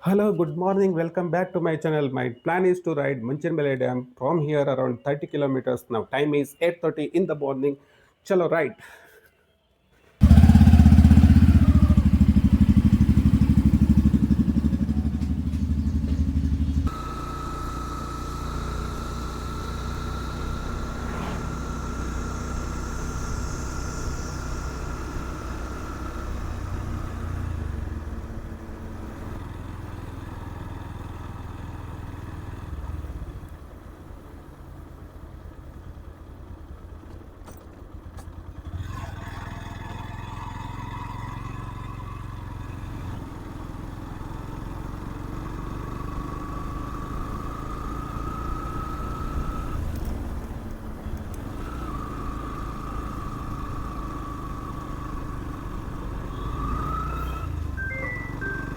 Hello, good morning. Welcome back to my channel. My plan is to ride Manchinmele Dam from here around 30 kilometers. Now time is 8:30 in the morning. Chalo, ride.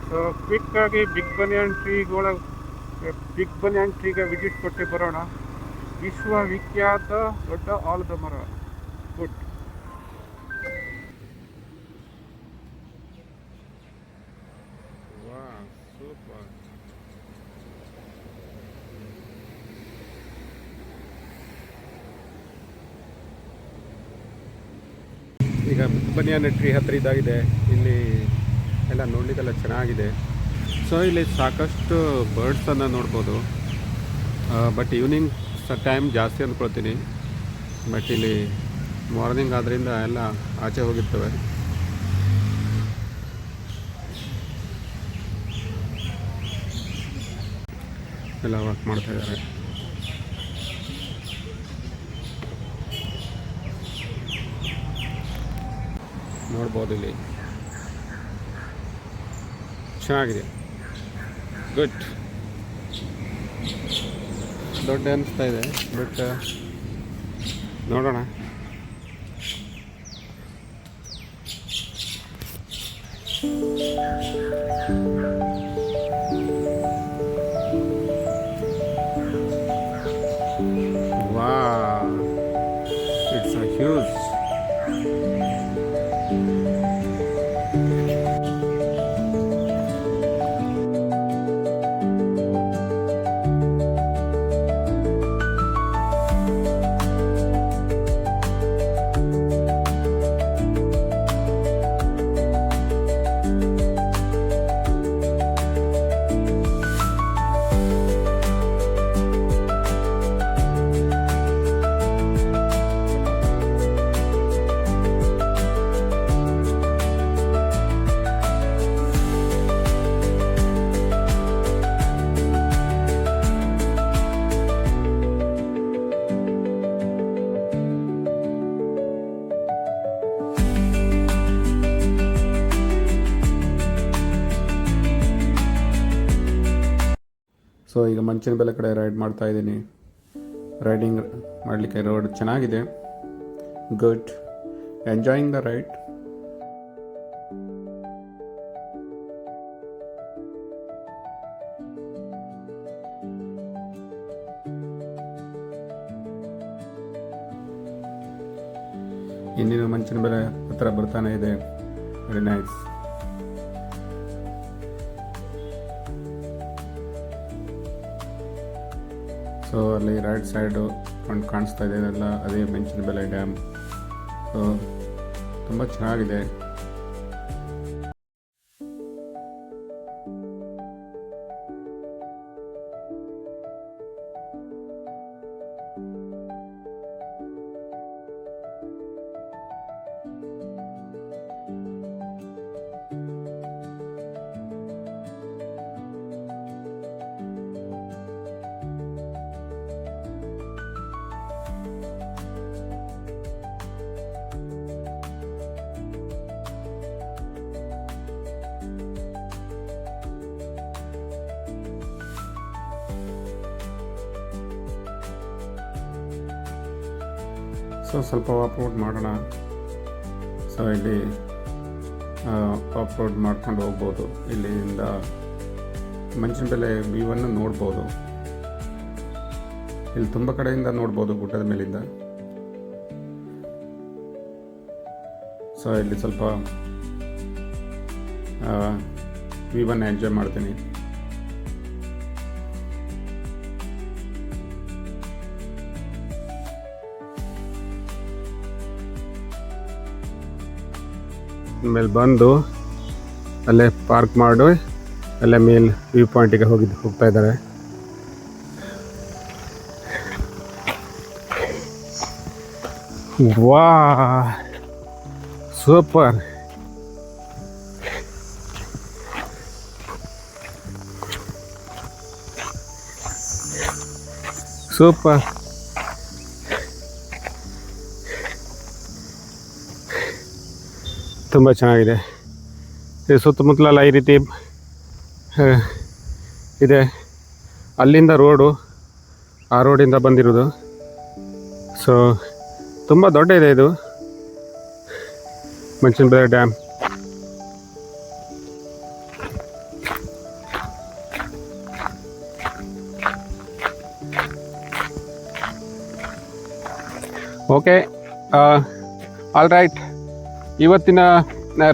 So quick ಆಗಿ big banian ಟ್ರೀಗೆ visit ಕೊಟ್ಟು ಬರೋಣ. ವಿಶ್ವವಿಖ್ಯಾತ ದೊಡ್ಡ ಆಲದ ಮರ. Good. Super. ಈಗ ಬನಿಯಾನ tree ಹತ್ರ ಇದಾಗಿದೆ. ಇಲ್ಲಿ ಎಲ್ಲ ನೋಡಲಿಕ್ಕೆಲ್ಲ ಚೆನ್ನಾಗಿದೆ. ಸೊ ಇಲ್ಲಿ ಸಾಕಷ್ಟು ಬರ್ಡ್ಸನ್ನು ನೋಡ್ಬೋದು. ಬಟ್ ಈವ್ನಿಂಗ್ ಟೈಮ್ ಜಾಸ್ತಿ ಅಂದ್ಕೊಳ್ತೀನಿ. ಬಟ್ ಇಲ್ಲಿ ಮಾರ್ನಿಂಗ್ ಆದ್ದರಿಂದ ಎಲ್ಲ ಆಚೆ ಹೋಗಿರ್ತವೆ. ಎಲ್ಲ ವರ್ಕ್ ಮಾಡ್ತಾ ಇದ್ದಾರೆ. ನೋಡ್ಬೋದು ಇಲ್ಲಿ ಚೆನ್ನಾಗಿದೆ. ಗುಡ್. ದೊಡ್ಡ ಅನಿಸ್ತಾ ಇದೆ, ಬಟ್ ನೋಡೋಣ. Wow, it's a huge. So ಈಗ ಮಂಚಿನಬೆಲೆ ಕಡೆ ರೈಡ್ ಮಾಡ್ತಾ ಇದ್ದೀನಿ. ರೈಡಿಂಗ್ ಮಾಡಲಿಕ್ಕೆ ರೋಡ್ ಚೆನ್ನಾಗಿದೆ. ಗುಡ್. Enjoying the ride. ಇನ್ನೇನು ಮಂಚಿನಬೆಲೆ ಹತ್ರ ಬರ್ತಾನೆ ಇದೆ. Very nice. ಸೊ ಅಲ್ಲಿ ರೈಟ್ ಸೈಡು ಕಾಣಿಸ್ತಾ ಇದೆ ಎಲ್ಲ ಅದೇ ಮಂಚಿನಬೆಲೆ ಡ್ಯಾಮ್. ಸೊ ತುಂಬ ಚೆನ್ನಾಗಿದೆ. ಸೊ ಸ್ವಲ್ಪ ಆಫ್-ರೋಡ್ ಮಾಡೋಣ. ಸೊ ಇಲ್ಲಿ ಆಫ್-ರೋಡ್ ಮಾಡ್ಕೊಂಡು ಹೋಗ್ಬೋದು. ಇಲ್ಲಿಂದ ಮಂಚಿನಬೆಲೆ ವ್ಯೂವನ್ನು ನೋಡ್ಬೋದು. ಇಲ್ಲಿ ತುಂಬ ಕಡೆಯಿಂದ ನೋಡ್ಬೋದು ಗುಡ್ಡದ ಮೇಲಿಂದ. ಸೊ ಇಲ್ಲಿ ಸ್ವಲ್ಪ ವ್ಯೂವನ್ನು ಎಂಜಾಯ್ ಮಾಡ್ತೀನಿ. ಮೇಲೆ ಬಂದು ಅಲ್ಲೇ ಪಾರ್ಕ್ ಮಾಡಿ ಅಲ್ಲೇ ಮೇಲೆ ವ್ಯೂ ಪಾಯಿಂಟಿಗೆ ಹೋಗ್ತಾ ಇದ್ದಾರೆ. ವಾ ಸೂಪರ್. ಸೂಪರ್. ತುಂಬ ಚೆನ್ನಾಗಿದೆ. ಇದು ಸುತ್ತಮುತ್ತಲೆಲ್ಲ ಈ ರೀತಿ ಇದೆ. ಅಲ್ಲಿಂದ ರೋಡು, ಆ ರೋಡಿಂದ ಬಂದಿರೋದು. ಸೊ ತುಂಬ ದೊಡ್ಡ ಇದೆ ಇದು Manchanabele dam. Okay, all right, ಇವತ್ತಿನ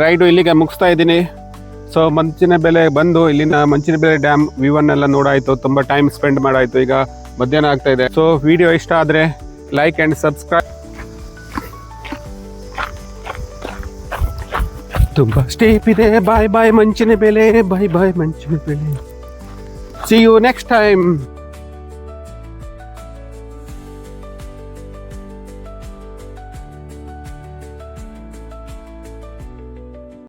ರೈಡು ಇಲ್ಲಿಗೆ ಮುಗಿಸ್ತಾ ಇದ್ದೀನಿ. ಸೊ ಮಂಚನಬೆಲೆ ಬಂದು ಇಲ್ಲಿನ ಮಂಚನಬೆಲೆ ಡ್ಯಾಮ್ ವ್ಯೂವನ್ನೆಲ್ಲ ನೋಡಾಯಿತು, ತುಂಬ ಟೈಮ್ ಸ್ಪೆಂಡ್ ಮಾಡಾಯಿತು. ಈಗ ಮಧ್ಯಾಹ್ನ ಆಗ್ತಾ ಇದೆ. ಸೊ ವಿಡಿಯೋ ಇಷ್ಟ ಆದರೆ ಲೈಕ್ ಆ್ಯಂಡ್ ಸಬ್ಸ್ಕ್ರೈಬ್. ತುಂಬ ಸ್ಟೇಪ್ ಇದೆ. Bye bye Manchanabele, bye bye Manchanabele. See you next time.